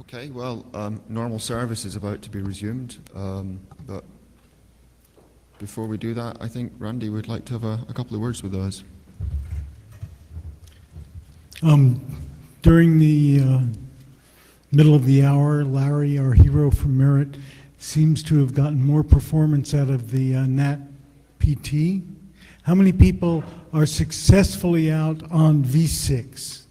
Okay, well, normal service is about to be resumed, but before we do that, I think Randy would like to have a couple of words with us. During the middle of the hour, Larry, our hero from Merit, seems to have gotten more performance out of the NAT PT. How many people are successfully out on V6?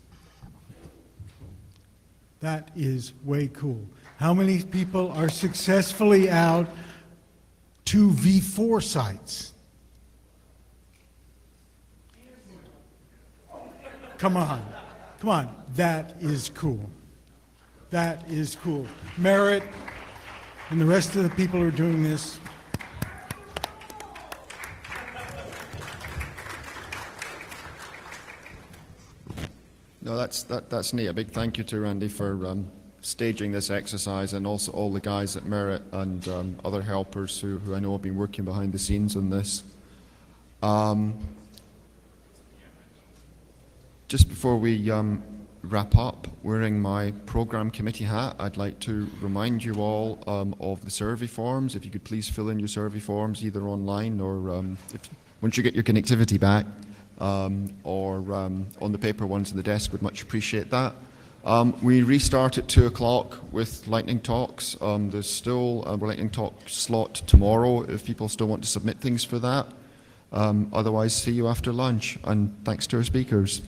That is way cool. How many people are successfully out to V4 sites? Come on, come on, that is cool. That is cool. Merit and the rest of the people who are doing this, No, that's neat. A big thank you to Randy for staging this exercise, and also all the guys at Merit and other helpers who I know have been working behind the scenes on this. Just before we wrap up, wearing my program committee hat, I'd like to remind you all of the survey forms. If you could please fill in your survey forms either online or once you get your connectivity back, or on the paper ones on the desk, would much appreciate that. We restart at 2 o'clock with lightning talks. There's still a lightning talk slot tomorrow if people still want to submit things for that. Otherwise, see you after lunch, and thanks to our speakers.